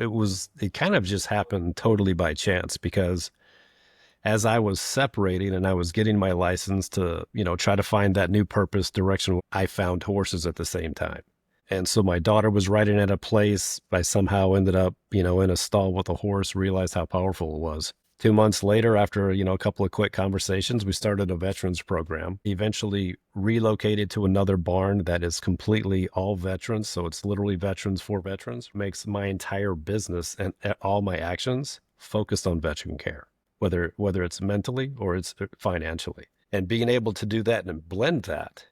it kind of just happened totally by chance because as I was separating and I was getting my license to, try to find that new purpose direction, I found horses at the same time. And so my daughter was riding at a place. I somehow ended up, in a stall with a horse, realized how powerful it was. 2 months later, after, a couple of quick conversations, we started a veterans program, eventually relocated to another barn that is completely all veterans. So it's literally veterans for veterans, makes my entire business and all my actions focused on veteran care, whether it's mentally or it's financially. And being able to do that and blend that,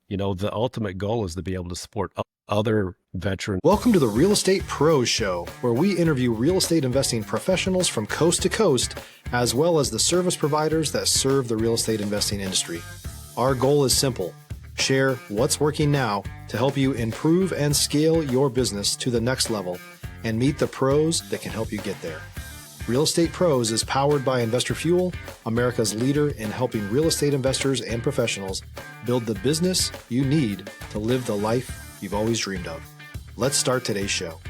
the ultimate goal is to be able to support other veterans. Welcome to the Real Estate Pros Show, where we interview real estate investing professionals from coast to coast, as well as the service providers that serve the real estate investing industry. Our goal is simple: share what's working now to help you improve and scale your business to the next level and meet the pros that can help you get there. Real Estate Pros is powered by Investor Fuel, America's leader in helping real estate investors and professionals build the business you need to live the life you've always dreamed of. Let's start today's show.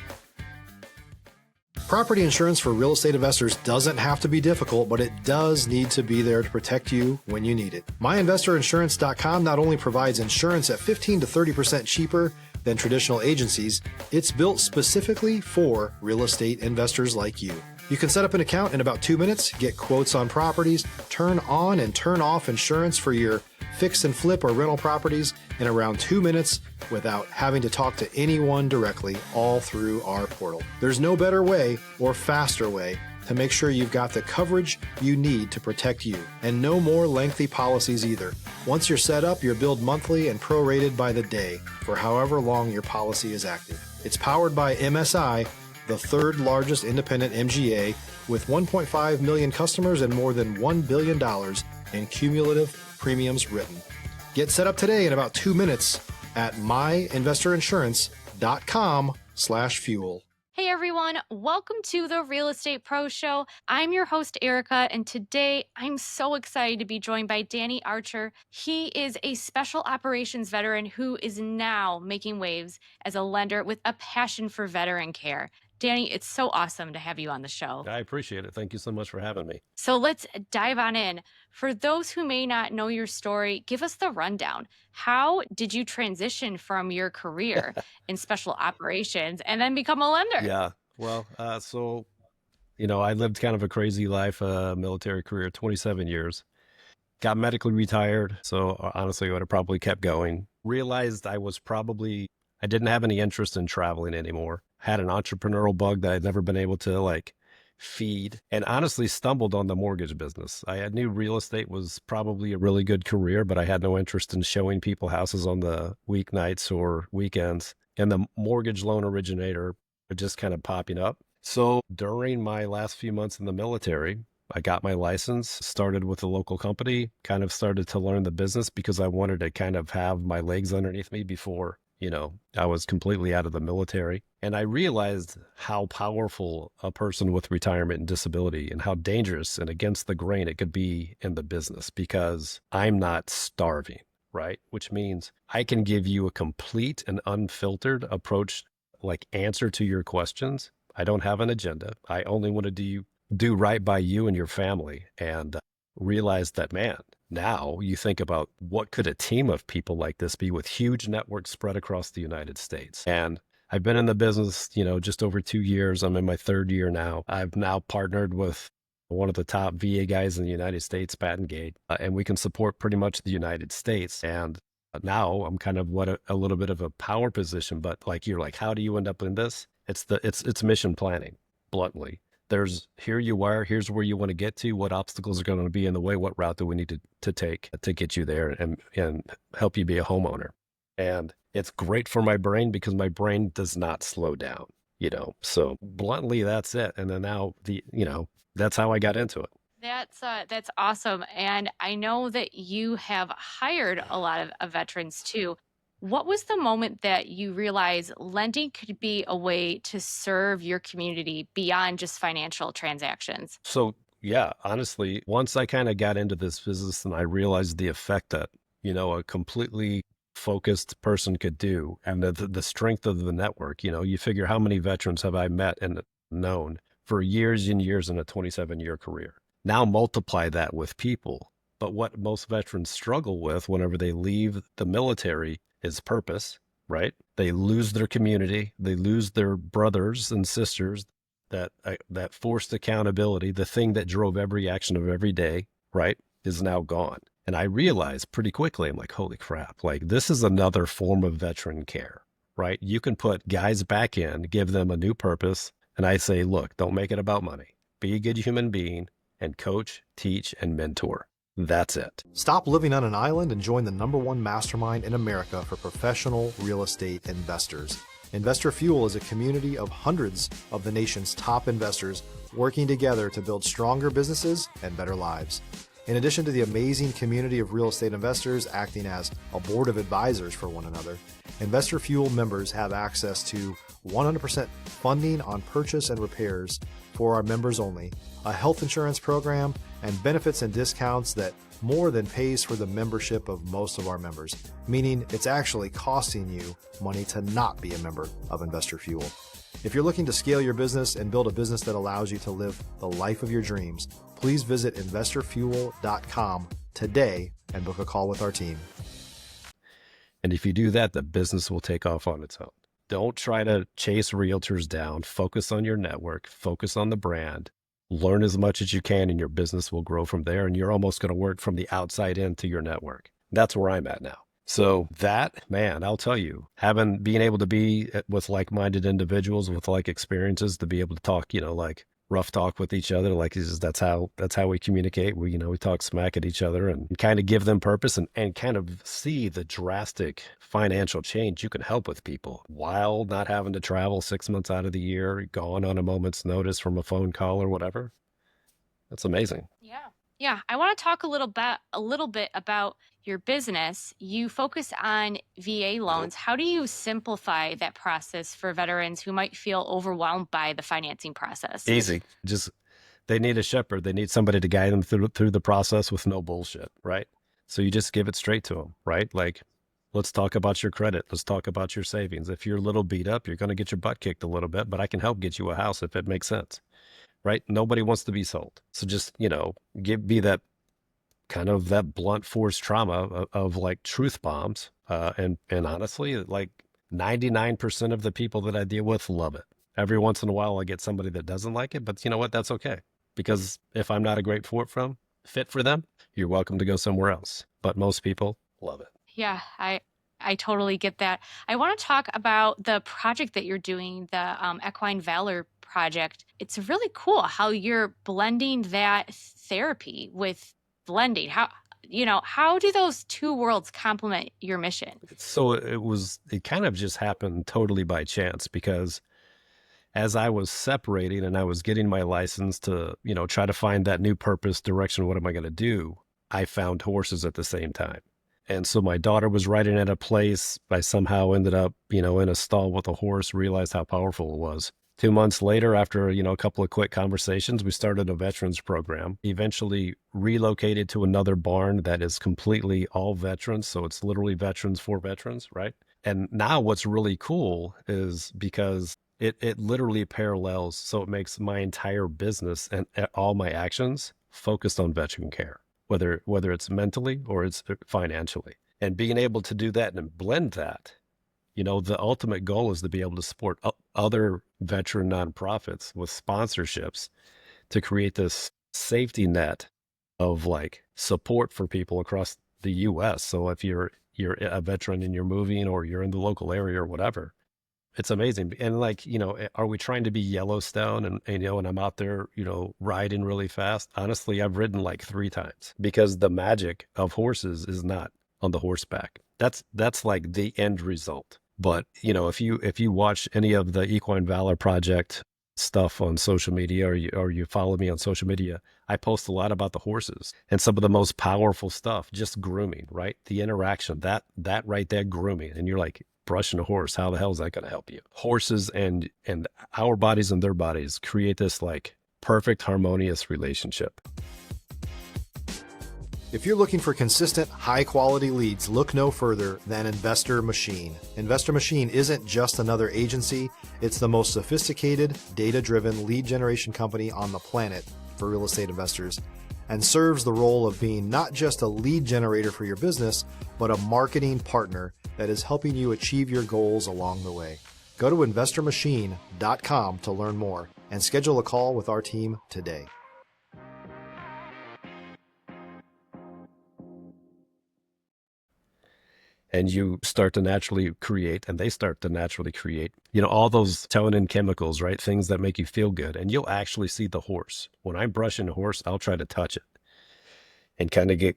Property insurance for real estate investors doesn't have to be difficult, but it does need to be there to protect you when you need it. MyInvestorInsurance.com not only provides insurance at 15 to 30% cheaper than traditional agencies, it's built specifically for real estate investors like you. You can set up an account in about 2 minutes, get quotes on properties, turn on and turn off insurance for your fix and flip or rental properties in around 2 minutes without having to talk to anyone directly, all through our portal. There's no better way or faster way to make sure you've got the coverage you need to protect you, and no more lengthy policies either. Once you're set up, you're billed monthly and prorated by the day for however long your policy is active. It's powered by MSI, the third largest independent MGA, with 1.5 million customers and more than $1 billion in cumulative premiums written. Get set up today in about 2 minutes at myinvestorinsurance.com/fuel. Hey everyone, welcome to the Real Estate Pro Show. I'm your host, Erika, and today I'm so excited to be joined by Danny Archer. He is a special operations veteran who is now making waves as a lender with a passion for veteran care. Danny, it's so awesome to have you on the show. I appreciate it. Thank you so much for having me. So let's dive on in. For those who may not know your story, give us the rundown. How did you transition from your career in special operations and then become a lender? Yeah. Well, I lived kind of a crazy life, military career, 27 years. Got medically retired. So honestly, I would have probably kept going. Realized I didn't have any interest in traveling anymore. Had an entrepreneurial bug that I'd never been able to feed, and honestly stumbled on the mortgage business. I knew real estate was probably a really good career, but I had no interest in showing people houses on the weeknights or weekends. And the mortgage loan originator just kind of popping up. So during my last few months in the military, I got my license, started with a local company, kind of started to learn the business because I wanted to kind of have my legs underneath me before I was completely out of the military. And I realized how powerful a person with retirement and disability and how dangerous and against the grain it could be in the business, because I'm not starving, right? Which means I can give you a complete and unfiltered approach, answer to your questions. I don't have an agenda. I only want to do right by you and your family. And realize that, man, now you think about what could a team of people like this be with huge networks spread across the United States. And I've been in the business, just over 2 years. I'm in my third year now. I've now partnered with one of the top VA guys in the United States, Pat and Gate, and we can support pretty much the United States. And now I'm kind of a little bit of a power position, but you're how do you end up in this? It's mission planning, bluntly. Here you are, here's where you want to get to, what obstacles are going to be in the way, what route do we need to take to get you there and help you be a homeowner. And it's great for my brain because my brain does not slow down, so bluntly, that's it. And then now that's how I got into it. That's awesome. And I know that you have hired a lot of veterans too. What was the moment that you realized lending could be a way to serve your community beyond just financial transactions? So yeah, honestly, once I kind of got into this business and I realized the effect that, a completely focused person could do, and the strength of the network, you figure how many veterans have I met in known for years and years in a 27-year career. Now multiply that with people. But what most veterans struggle with whenever they leave the military is purpose, right? They lose their community. They lose their brothers and sisters, that forced accountability, the thing that drove every action of every day, right, is now gone. And I realized pretty quickly, I'm like, holy crap, like this is another form of veteran care, right? You can put guys back in, give them a new purpose. And I say, look, don't make it about money. Be a good human being and coach, teach, and mentor. That's it. Stop living on an island and join the #1 mastermind in America for professional real estate investors. Investor Fuel is a community of hundreds of the nation's top investors working together to build stronger businesses and better lives. In addition to the amazing community of real estate investors acting as a board of advisors for one another, Investor Fuel members have access to 100% funding on purchase and repairs for our members only, a health insurance program, and benefits and discounts that more than pays for the membership of most of our members, meaning it's actually costing you money to not be a member of Investor Fuel. If you're looking to scale your business and build a business that allows you to live the life of your dreams, please visit investorfuel.com today and book a call with our team. And if you do that, the business will take off on its own. Don't try to chase realtors down. Focus on your network, focus on the brand, learn as much as you can, and your business will grow from there. And you're almost going to work from the outside into your network. That's where I'm at now. So that, man, I'll tell you, being able to be with like-minded individuals with like experiences, to be able to talk, like rough talk with each other, like that's how we communicate. We talk smack at each other and kind of give them purpose and kind of see the drastic financial change you can help with people while not having to travel 6 months out of the year, gone on a moment's notice from a phone call or whatever. That's amazing. Yeah. I want to talk a little bit about your business. You focus on VA loans. How do you simplify that process for veterans who might feel overwhelmed by the financing process? Easy. They need a shepherd. They need somebody to guide them through the process with no bullshit, right? So you just give it straight to them, right? Like, let's talk about your credit. Let's talk about your savings. If you're a little beat up, you're going to get your butt kicked a little bit, but I can help get you a house if it makes sense, right? Nobody wants to be sold. So just, be that kind of that blunt force trauma of like truth bombs. And honestly, like 99% of the people that I deal with love it. Every once in a while, I get somebody that doesn't like it, but you know what? That's okay. Because if I'm not a great fit for them, you're welcome to go somewhere else. But most people love it. Yeah, I totally get that. I want to talk about the project that you're doing, the Equine Valor Project. It's really cool how you're blending that therapy with blending. How do those two worlds complement your mission? So it kind of just happened totally by chance, because as I was separating and I was getting my license to, try to find that new purpose, direction, what am I going to do? I found horses at the same time. And so my daughter was riding at a place. I somehow ended up, in a stall with a horse, realized how powerful it was. 2 months later, after, a couple of quick conversations, we started a veterans program, eventually relocated to another barn that is completely all veterans. So it's literally veterans for veterans, right? And now what's really cool is because it literally parallels. So it makes my entire business and all my actions focused on veteran care, whether it's mentally or it's financially. And being able to do that and blend that, the ultimate goal is to be able to support other veteran nonprofits with sponsorships to create this safety net of like support for people across the U.S. So if you're a veteran and you're moving or you're in the local area or whatever, it's amazing. And like, are we trying to be Yellowstone and I'm out there, riding really fast? Honestly, I've ridden like 3 times, because the magic of horses is not on the horseback. That's like the end result. But, if you watch any of the Equine Valor Project stuff on social media, or you follow me on social media, I post a lot about the horses and some of the most powerful stuff, just grooming, right? The interaction, that right there, grooming. And you're like, brushing a horse, how the hell is that going to help you? Horses and our bodies and their bodies create this like perfect harmonious relationship. If you're looking for consistent, high-quality leads, look no further than Investor Machine. Investor Machine isn't just another agency, it's the most sophisticated, data-driven lead generation company on the planet for real estate investors, and serves the role of being not just a lead generator for your business, but a marketing partner that is helping you achieve your goals along the way. Go to investormachine.com to learn more and schedule a call with our team today. And you start to naturally create, and they start to naturally create, all those tonin chemicals, right? Things that make you feel good. And you'll actually see the horse. When I'm brushing a horse, I'll try to touch it and kind of get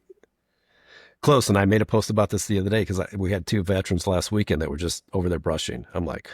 close. And I made a post about this the other day because we had 2 veterans last weekend that were just over there brushing. I'm like,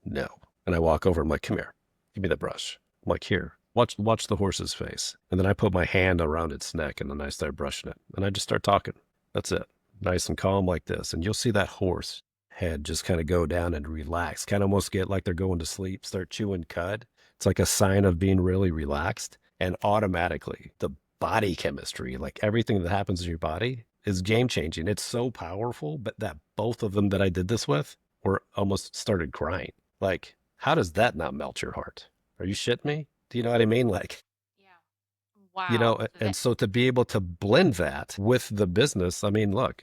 no. And I walk over, I'm like, come here, give me the brush. I'm like, here, watch the horse's face. And then I put my hand around its neck and then I start brushing it. And I just start talking. That's it. Nice and calm like this. And you'll see that horse head just kind of go down and relax, kind of almost get like they're going to sleep, start chewing cud. It's like a sign of being really relaxed. And automatically the body chemistry, like everything that happens in your body is game changing. It's so powerful, but that both of them that I did this with were almost started crying. Like, how does that not melt your heart? Are you shitting me? Do you know what I mean? Like, Wow. And so to be able to blend that with the business, look,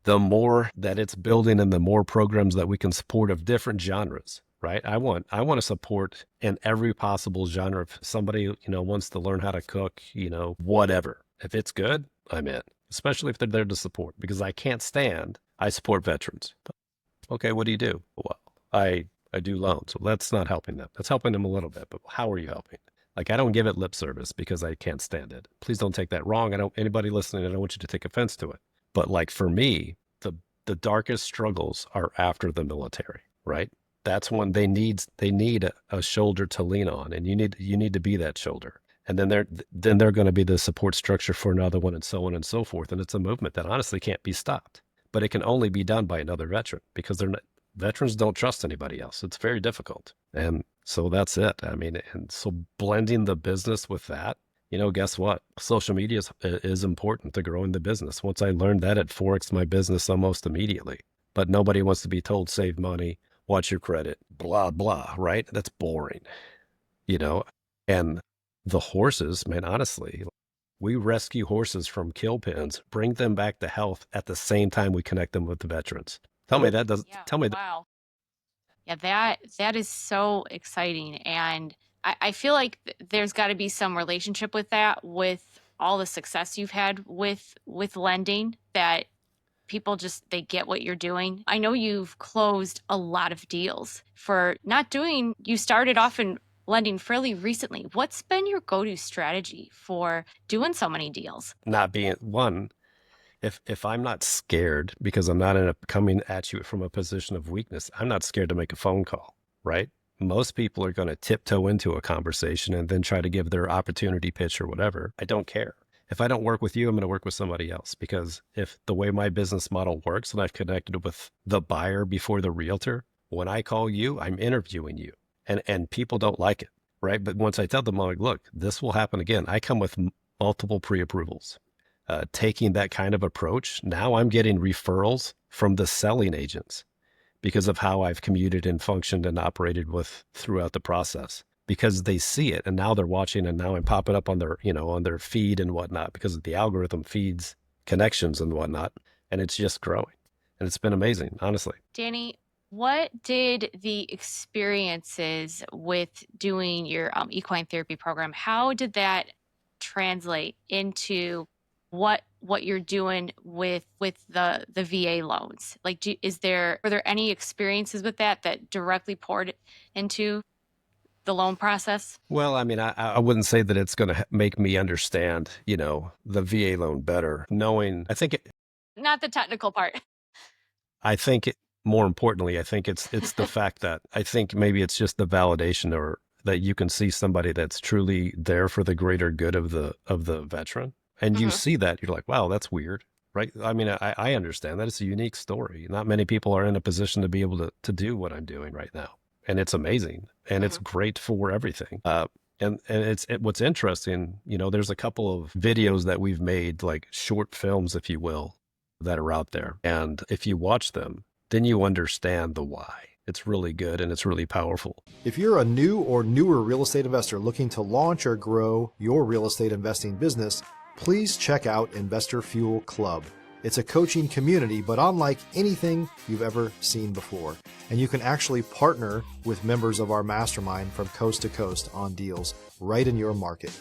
the more that it's building and the more programs that we can support of different genres, right? I want to support in every possible genre. If somebody, wants to learn how to cook, whatever, if it's good, I'm in, especially if they're there to support, because I support veterans. Okay, what do you do? Well, I do loans. Well, that's not helping them. That's helping them a little bit, but how are you helping? Like, I don't give it lip service because I can't stand it. Please don't take that wrong. Anybody listening, I don't want you to take offense to it. But like for me, the darkest struggles are after the military, right? That's when they need a shoulder to lean on, and you need to be that shoulder. And then they're going to be the support structure for another one, and so on and so forth. And it's a movement that honestly can't be stopped, but it can only be done by another veteran because veterans don't trust anybody else. It's very difficult. And so that's it. And so blending the business with that, guess what? Social media is important to growing the business. Once I learned that, it 4x my business almost immediately. But nobody wants to be told, save money, watch your credit, blah, blah, right? That's boring, And the horses, man, honestly, we rescue horses from kill pens, bring them back to health at the same time we connect them with the veterans. Tell me that. Wow. Yeah, that is so exciting. And I feel like there's got to be some relationship with that, with all the success you've had with lending, that people they get what you're doing. I know you've closed a lot of deals you started off in lending fairly recently. What's been your go-to strategy for doing so many deals? Not being one. If I'm not scared because I'm not coming at you from a position of weakness, I'm not scared to make a phone call, right? Most people are going to tiptoe into a conversation and then try to give their opportunity pitch or whatever. I don't care. If I don't work with you, I'm going to work with somebody else, because if the way my business model works and I've connected with the buyer before the realtor, when I call you, I'm interviewing you, and people don't like it, right? But once I tell them, I'm like, look, this will happen again. I come with multiple pre-approvals. Taking that kind of approach, now I'm getting referrals from the selling agents because of how I've commuted and functioned and operated throughout the process, because they see it and now they're watching, and now I'm popping up on their feed and whatnot, because the algorithm feeds connections and whatnot, and it's just growing, and it's been amazing, honestly. Danny, what did the experiences with doing your equine therapy program, how did that translate into what you're doing with the VA loans? Like, were there any experiences with that directly poured into the loan process? Well, I wouldn't say that it's going to make me understand, the VA loan better. Not the technical part. More importantly, I think it's the fact that I think maybe it's just the validation, or that you can see somebody that's truly there for the greater good of the veteran. And you see that, you're like, wow, that's weird, right? I understand that it's a unique story. Not many people are in a position to be able to do what I'm doing right now. And it's amazing. And it's great for everything. What's interesting, there's a couple of videos that we've made, like short films, if you will, that are out there. And if you watch them, then you understand the why. It's really good and it's really powerful. If you're a new or newer real estate investor looking to launch or grow your real estate investing business, please check out Investor Fuel Club. It's a coaching community, but unlike anything you've ever seen before. And you can actually partner with members of our mastermind from coast to coast on deals right in your market.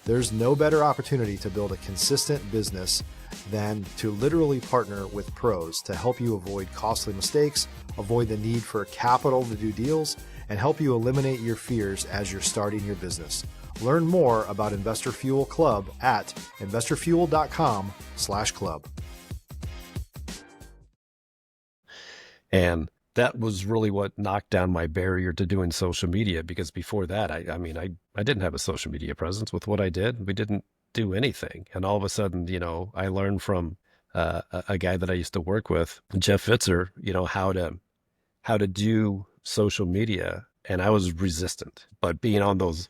There's no better opportunity to build a consistent business than to literally partner with pros to help you avoid costly mistakes, avoid the need for capital to do deals, and help you eliminate your fears as you're starting your business. Learn more about Investor Fuel Club at investorfuel.com/club. And that was really what knocked down my barrier to doing social media, because before that, I didn't have a social media presence. With what I did, we didn't do anything. And all of a sudden, I learned from a guy that I used to work with, Jeff Fitzer, how to do social media. And I was resistant, but being on those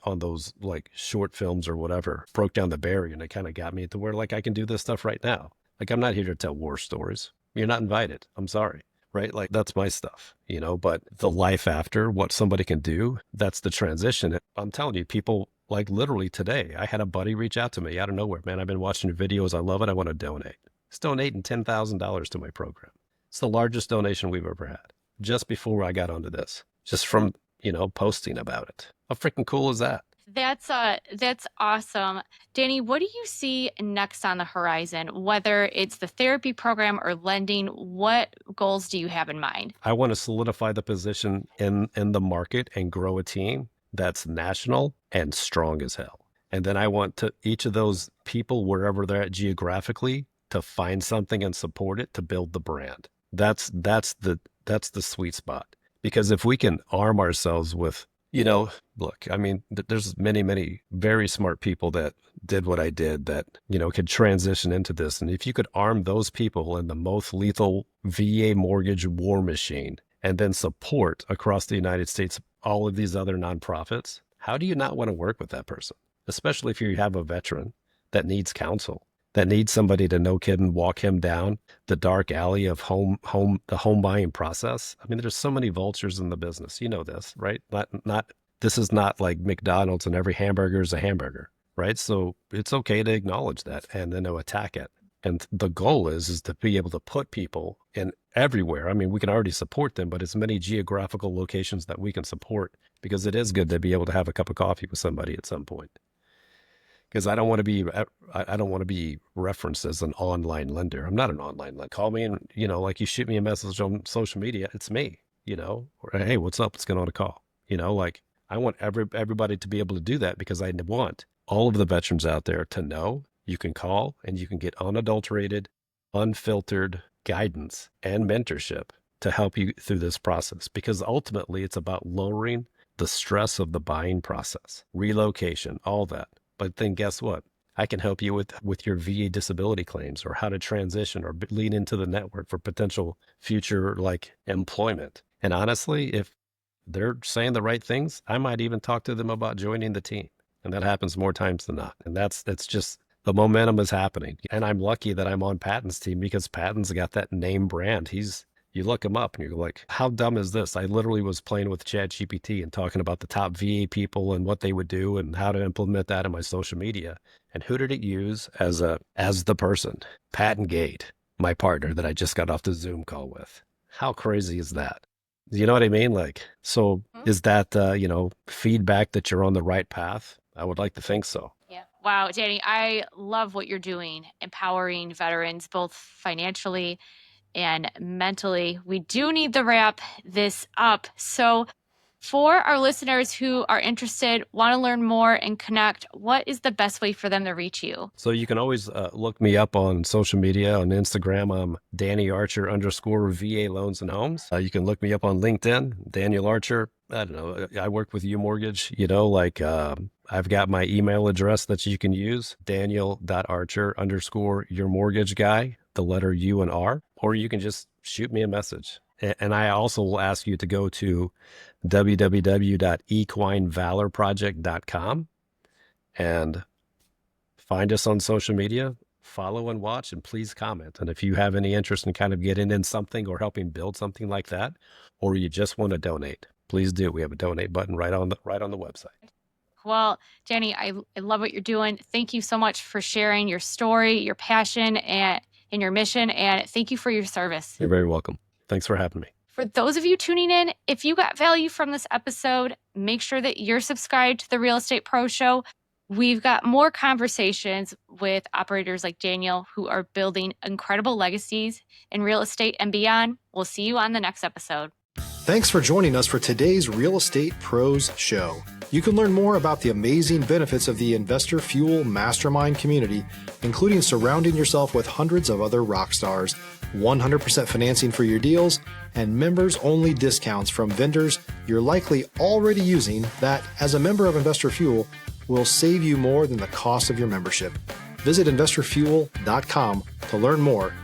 like short films or whatever broke down the barrier, and it kind of got me to where, like, I can do this stuff right now. Like, I'm not here to tell war stories. You're not invited. I'm sorry. Right? Like, that's my stuff, but the life after, what somebody can do, that's the transition. I'm telling you, people, like, literally today, I had a buddy reach out to me out of nowhere. Man, I've been watching your videos. I love it. I want to donate. He's donating $10,000 to my program. It's the largest donation we've ever had, just before I got onto this, just from, posting about it. How freaking cool is that? That's awesome. Danny, what do you see next on the horizon? Whether it's the therapy program or lending, what goals do you have in mind? I want to solidify the position in the market and grow a team that's national and strong as hell. And then I want to each of those people, wherever they're at geographically, to find something and support it to build the brand. That's the sweet spot. Because if we can arm ourselves with, look, there's many very smart people that did what I did that, could transition into this. And if you could arm those people in the most lethal VA mortgage war machine, and then support across the United States all of these other nonprofits, how do you not want to work with that person? Especially if you have a veteran that needs counsel, that needs somebody to, no kidding, walk him down the dark alley of the home buying process. There's so many vultures in the business. You know this, right? This is not like McDonald's and every hamburger is a hamburger, right? So it's okay to acknowledge that and then to attack it. And the goal is to be able to put people in everywhere. We can already support them, but as many geographical locations that we can support, because it is good to be able to have a cup of coffee with somebody at some point. Because I don't want to be referenced as an online lender. I'm not an online lender. Call me and, like, you shoot me a message on social media, it's me, or, hey, what's up? Let's get on a call. Like, I want everybody to be able to do that, because I want all of the veterans out there to know you can call and you can get unadulterated, unfiltered guidance and mentorship to help you through this process. Because ultimately it's about lowering the stress of the buying process, relocation, all that. But then guess what? I can help you with your VA disability claims, or how to transition or lean into the network for potential future, like, employment. And honestly, if they're saying the right things, I might even talk to them about joining the team. And that happens more times than not. And that's just, the momentum is happening. And I'm lucky that I'm on Patton's team, because Patton's got that name brand. You look him up and you're like, how dumb is this? I literally was playing with ChatGPT and talking about the top VA people and what they would do and how to implement that in my social media. And who did it use as the person? Patton Gate, my partner that I just got off the Zoom call with. How crazy is that? You know what I mean? Like, so is that, feedback that you're on the right path? I would like to think so. Yeah. Wow, Danny, I love what you're doing, empowering veterans, both financially and mentally. We do need to wrap this up. So for our listeners who are interested, want to learn more and connect, what is the best way for them to reach you? So you can always look me up on social media. On Instagram, I'm Danny Archer _ VA Loans and Homes. You can look me up on LinkedIn, Daniel Archer. I don't know. I work with U Mortgage, I've got my email address that you can use, Daniel.Archer _ your mortgage guy, the letter U and R, or you can just shoot me a message. And I also will ask you to go to www.equinevalorproject.com and find us on social media, follow and watch, and please comment. And if you have any interest in kind of getting in something or helping build something like that, or you just want to donate, please do. We have a donate button right on the website. Well, Danny, I love what you're doing. Thank you so much for sharing your story, your passion, and your mission. And thank you for your service. You're very welcome. Thanks for having me. For those of you tuning in, if you got value from this episode, make sure that you're subscribed to the Real Estate Pro Show. We've got more conversations with operators like Daniel who are building incredible legacies in real estate and beyond. We'll see you on the next episode. Thanks for joining us for today's Real Estate Pros Show. You can learn more about the amazing benefits of the Investor Fuel Mastermind community, including surrounding yourself with hundreds of other rock stars, 100% financing for your deals, and members-only discounts from vendors you're likely already using that, as a member of Investor Fuel, will save you more than the cost of your membership. Visit investorfuel.com to learn more.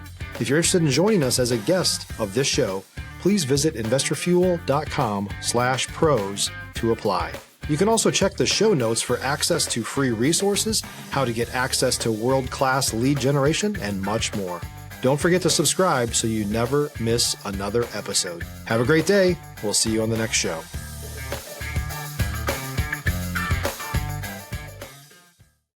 If you're interested in joining us as a guest of this show, please visit investorfuel.com/pros to apply. You can also check the show notes for access to free resources, how to get access to world-class lead generation, and much more. Don't forget to subscribe so you never miss another episode. Have a great day. We'll see you on the next show.